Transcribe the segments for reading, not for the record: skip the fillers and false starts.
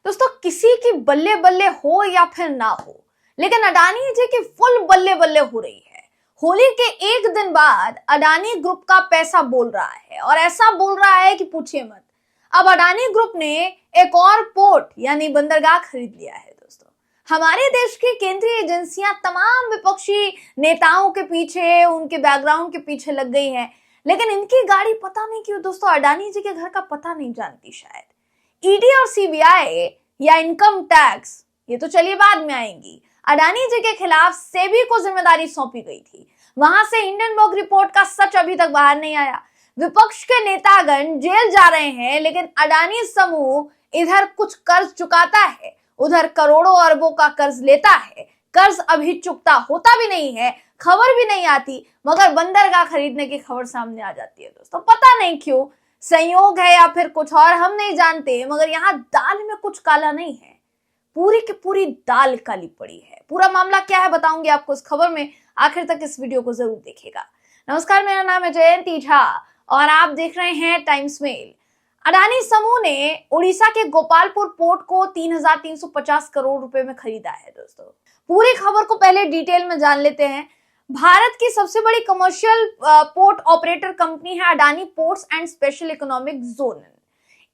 दोस्तों किसी की बल्ले बल्ले हो या फिर ना हो, लेकिन अडानी जी की फुल बल्ले बल्ले हो रही है। होली के एक दिन बाद अडानी ग्रुप का पैसा बोल रहा है और ऐसा बोल रहा है कि पूछिए मत। अब अडानी ग्रुप ने एक और पोर्ट यानी बंदरगाह खरीद लिया है। दोस्तों हमारे देश की केंद्रीय एजेंसियां तमाम विपक्षी नेताओं के पीछे, उनके बैकग्राउंड के पीछे लग गई हैं, लेकिन इनकी गाड़ी पता नहीं क्यों दोस्तों अडानी जी के घर का पता नहीं जानती। शायद ईडी और सीबीआई या इनकम टैक्स, ये तो चलिए बाद में आएंगी। अडानी जी के खिलाफ सेबी को जिम्मेदारी सौंपी गई थी, वहां से हिंडनबर्ग रिपोर्ट का सच अभी तक बाहर नहीं आया। विपक्ष के नेतागण जेल जा रहे हैं, लेकिन अडानी समूह इधर कुछ कर्ज चुकाता है, उधर करोड़ों अरबों का कर्ज लेता है। कर्ज अभी चुकता होता भी नहीं है, खबर भी नहीं आती, मगर बंदरगाह खरीदने की खबर सामने आ जाती है। दोस्तों पता नहीं क्यों, संयोग है या फिर कुछ और, हम नहीं जानते, मगर यहाँ दाल में कुछ काला नहीं है, पूरी की पूरी दाल काली पड़ी है। पूरा मामला क्या है बताऊंगी आपको इस खबर में, आखिर तक इस वीडियो को जरूर देखिएगा। नमस्कार, मेरा नाम है जयंती झा और आप देख रहे हैं टाइम्स मेल। अडानी समूह ने उड़ीसा के गोपालपुर पोर्ट को 3,350 करोड़ रुपए में खरीदा है। दोस्तों पूरी खबर को पहले डिटेल में जान लेते हैं। भारत की सबसे बड़ी कमर्शियल पोर्ट ऑपरेटर कंपनी है Adani ports and special economic zone.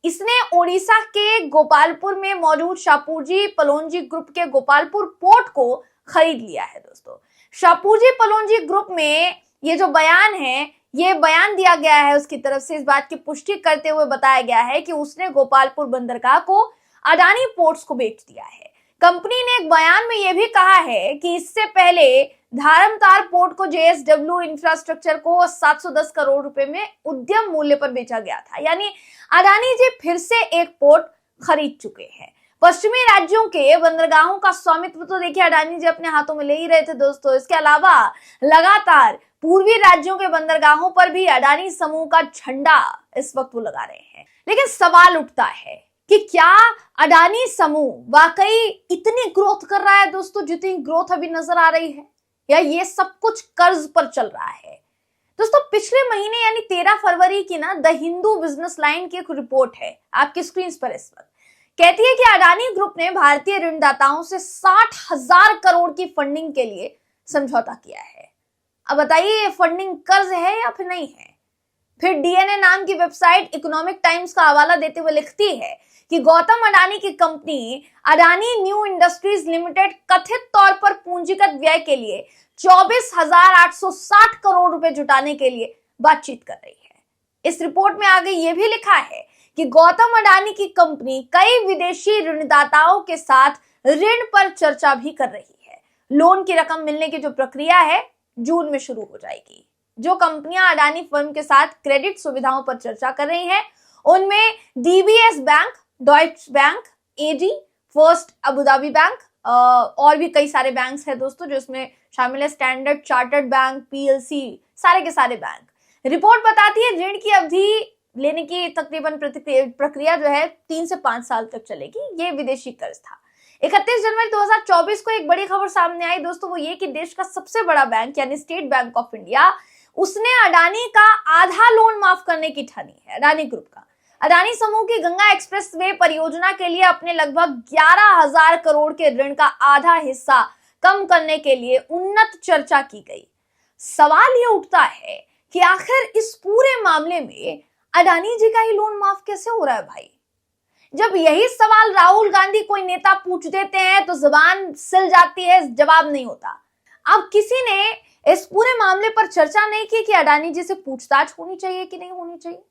इसने ओडिशा के गोपालपुर में मौजूद शापूरजी पलोंजी ग्रुप के गोपालपुर पोर्ट को खरीद लिया है। दोस्तों शापूरजी पलोंजी ग्रुप में ये जो बयान है, ये बयान दिया गया है उसकी तरफ से, इस बात की पुष्टि करते हुए बताया गया है कि उसने गोपालपुर बंदरगाह को अडानी पोर्ट्स को बेच दिया है। कंपनी ने एक बयान में यह भी कहा है कि इससे पहले धारमतार पोर्ट को जेएसडब्ल्यू इंफ्रास्ट्रक्चर को 710 करोड़ रुपए में उद्यम मूल्य पर बेचा गया था। यानी अडानी जी फिर से एक पोर्ट खरीद चुके हैं। पश्चिमी राज्यों के बंदरगाहों का स्वामित्व तो देखिए अडानी जी अपने हाथों में ले ही रहे थे। दोस्तों इसके अलावा लगातार पूर्वी राज्यों के बंदरगाहों पर भी अडानी समूह का झंडा इस वक्त वो लगा रहे हैं। लेकिन सवाल उठता है कि क्या अडानी समूह वाकई इतनी ग्रोथ कर रहा है दोस्तों, जितनी ग्रोथ अभी नजर आ रही है, या ये सब कुछ कर्ज पर चल रहा है। दोस्तों पिछले महीने यानी 13 फरवरी की ना द हिंदू बिजनेस लाइन की एक रिपोर्ट है आपकी स्क्रीन पर इस वक्त, कहती है कि अडानी ग्रुप ने भारतीय ऋणदाताओं से 60,000 करोड़ की फंडिंग के लिए समझौता किया है। अब बताइए ये फंडिंग कर्ज है या फिर नहीं है। फिर डीएनए नाम की वेबसाइट इकोनॉमिक टाइम्स का हवाला देते हुए लिखती है कि गौतम अडानी की company Adani new industries limited कथित तौर पर पूंजीगत व्यय के लिए 24,860 करोड़ रुपए जुटाने के लिए बातचीत कर रही है। इस रिपोर्ट में आगे यह भी लिखा है कि गौतम अडानी की कंपनी कई विदेशी ऋणदाताओं के साथ ऋण पर चर्चा भी कर रही है। लोन की रकम मिलने की जो प्रक्रिया है जून में शुरू हो जाएगी। जो कंपनियां अडानी फर्म के साथ क्रेडिट सुविधाओं पर चर्चा कर रही हैं, उनमें डीबीएस बैंक, डॉइच बैंक, एडी, फर्स्ट अबू धाबी बैंक और भी कई सारे बैंक्स हैं दोस्तों, जो इसमें शामिल है स्टैंडर्ड चार्टर्ड बैंक, पीएलसी, सारे के सारे बैंक। रिपोर्ट बताती है ऋण की अवधि लेने की तकरीबन प्रक्रिया जो है 3 से 5 साल तक चलेगी। ये विदेशी कर्ज था। 31 जनवरी 2024 को एक बड़ी खबर सामने आई दोस्तों, वो ये कि देश का सबसे बड़ा बैंक यानी स्टेट बैंक ऑफ इंडिया, उसने अडानी का आधा लोन माफ करने की ठानी है। अडानी ग्रुप का अडानी समूह की गंगा एक्सप्रेस वे परियोजना के लिए अपने लगभग 11,000 करोड़ के ऋण का आधा हिस्सा कम करने के लिए उन्नत चर्चा की गई। सवाल ये उठता है कि आखिर इस पूरे मामले में अडानी जी का ही लोन माफ कैसे हो रहा है भाई। जब यही सवाल राहुल गांधी कोई नेता पूछ देते हैं तो जुबान सिल जाती है, जवाब नहीं होता। अब किसी ने इस पूरे मामले पर चर्चा नहीं की कि अडानी जी से पूछताछ होनी चाहिए कि नहीं होनी चाहिए।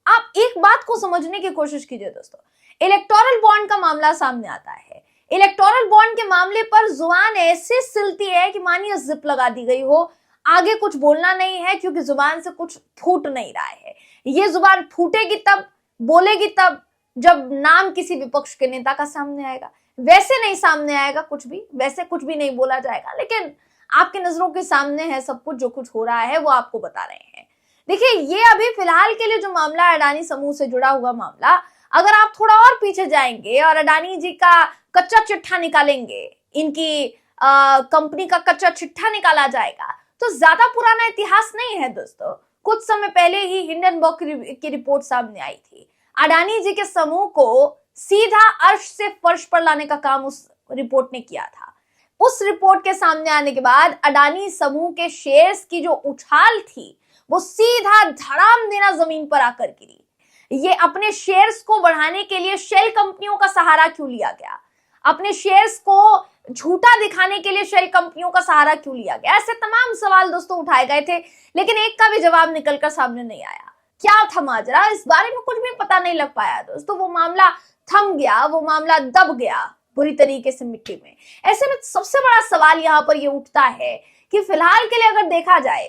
आप एक बात को समझने की कोशिश कीजिए दोस्तों, इलेक्टोरल बॉन्ड का मामला सामने आता है। इलेक्टोरल बॉन्ड के मामले पर जुबान ऐसे सिलती है कि मानिए जिप लगा दी गई हो, आगे कुछ बोलना नहीं है क्योंकि जुबान से कुछ फूट नहीं रहा है। ये जुबान फूटेगी तब, बोलेगी तब, जब नाम किसी विपक्ष के नेता का सामने आएगा। वैसे नहीं सामने आएगा कुछ भी, वैसे कुछ भी नहीं बोला जाएगा, लेकिन आपकी नजरों के सामने है सब कुछ, जो कुछ हो रहा है वो आपको बता रहे हैं। देखिए ये अभी फिलहाल के लिए जो मामला है अडानी समूह से जुड़ा हुआ मामला, अगर आप थोड़ा और पीछे जाएंगे और अडानी जी का कच्चा चिट्ठा निकालेंगे, इनकी कंपनी का कच्चा चिट्ठा निकाला जाएगा, तो ज्यादा पुराना इतिहास नहीं है दोस्तों। कुछ समय पहले ही हिंडनबर्ग की रिपोर्ट सामने आई थी। अडानी जी के समूह को सीधा अर्श से फर्श पर लाने का काम उस रिपोर्ट ने किया था। उस रिपोर्ट के सामने आने के बाद अडानी समूह के शेयर्स की जो उछाल थी वो सीधा धड़ाम देना जमीन पर आकर गिरी। ये अपने शेयर्स को बढ़ाने के लिए शेल कंपनियों का सहारा क्यों लिया गया? अपने शेयर्स को झूठा दिखाने के लिए शेल कंपनियों का सहारा क्यों लिया गया? ऐसे तमाम सवाल दोस्तों उठाए गए थे, लेकिन एक का भी जवाब निकलकर सामने नहीं आया। क्या था माजरा, इस बारे में कुछ भी पता नहीं लग पाया दोस्तों। वो मामला थम गया, वो मामला दब गया बुरी तरीके से मिट्टी में। ऐसे में सबसे बड़ा सवाल यहाँ पर ये उठता है कि फिलहाल के लिए अगर देखा जाए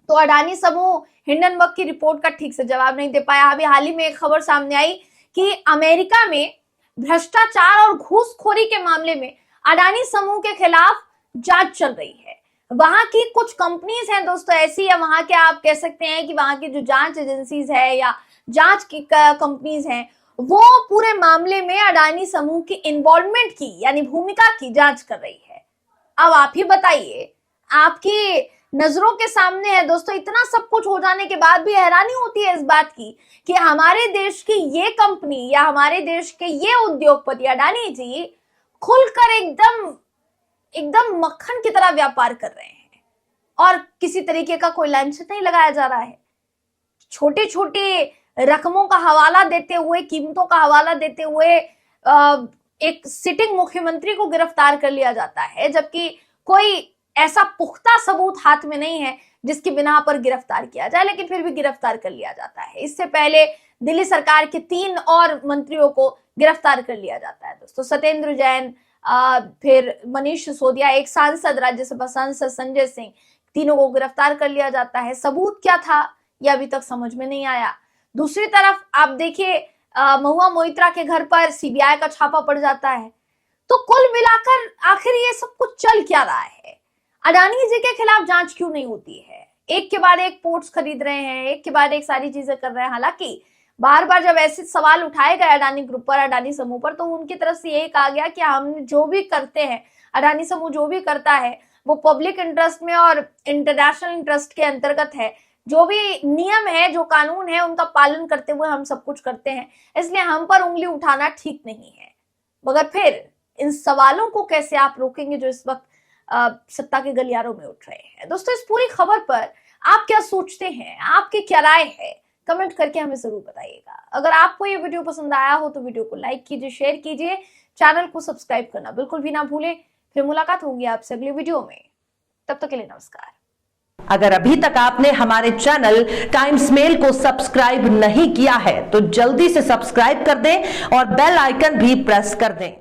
तो अडानी समूह हिंडनबर्ग की रिपोर्ट का ठीक से जवाब नहीं दे पाया। अभी हाल ही में एक खबर सामने आई कि अमेरिका में भ्रष्टाचार और घूसखोरी के मामले में अडानी समूह के खिलाफ जांच चल रही है। वहां की कुछ कंपनीज हैं दोस्तों ऐसी, या वहां के आप कह सकते हैं कि वहां की जो जांच एजेंसीज है या जांच की कंपनीज हैं, वो पूरे मामले में अडानी समूह की इन्वॉल्वमेंट की यानी भूमिका की जांच कर रही है। अब आप ही बताइए, आपकी नजरों के सामने है दोस्तों, इतना सब कुछ हो जाने के बाद भी हैरानी होती है इस बात की कि हमारे देश की ये कंपनी या हमारे देश के ये उद्योगपति अडानी जी खुलकर एकदम मक्खन की तरह व्यापार कर रहे हैं और किसी तरीके का कोई लांछन नहीं लगाया जा रहा है। छोटे छोटे रकमों का हवाला देते हुए, कीमतों का हवाला देते हुए एक सिटिंग मुख्यमंत्री को गिरफ्तार कर लिया जाता है, जबकि कोई ऐसा पुख्ता सबूत हाथ में नहीं है जिसकी बिना पर गिरफ्तार किया जाए, लेकिन फिर भी गिरफ्तार कर लिया जाता है। इससे पहले दिल्ली सरकार के 3 और मंत्रियों को गिरफ्तार कर लिया जाता है दोस्तों। सत्येंद्र जैन, फिर मनीष सिसोदिया, एक सांसद, राज्यसभा सांसद संजय सिंह, तीनों को गिरफ्तार कर लिया जाता है। सबूत क्या था यह अभी तक समझ में नहीं आया। दूसरी तरफ आप देखिए, महुआ मोइत्रा के घर पर सीबीआई का छापा पड़ जाता है। तो कुल मिलाकर आखिर ये सब कुछ चल क्या रहा है? अडानी जी के खिलाफ जांच क्यों नहीं होती है? एक के बाद एक पोर्ट्स खरीद रहे हैं, एक के बाद एक सारी चीजें कर रहे हैं। हालांकि बार बार जब ऐसे सवाल उठाए गए अडानी ग्रुप पर, अडानी समूह पर, तो उनकी तरफ से यही कहा गया कि हम जो भी करते हैं, अडानी समूह जो भी करता है वो पब्लिक इंटरेस्ट में और इंटरनेशनल इंटरेस्ट के अंतर्गत है। जो भी नियम है, जो कानून है, उनका पालन करते हुए हम सब कुछ करते हैं, इसलिए हम पर उंगली उठाना ठीक नहीं है। मगर फिर इन सवालों को कैसे आप रोकेंगे जो इस वक्त सत्ता के गलियारों में उठ रहे हैं? दोस्तों, इस पूरी खबर पर आप क्या सोचते हैं? आपकी क्या राय है? कमेंट करके हमें जरूर बताइएगा। अगर आपको ये वीडियो पसंद आया हो तो वीडियो को लाइक कीजिए, शेयर कीजिए, चैनल को सब्सक्राइब करना बिल्कुल भी ना भूलें। फिर मुलाकात होगी आपसे अगले वीडियो में, तब तक के लिए नमस्कार। अगर अभी तक आपने हमारे चैनल टाइम्स मेल को सब्सक्राइब नहीं किया है तो जल्दी से सब्सक्राइब कर दें और बेल आइकन भी प्रेस कर दें।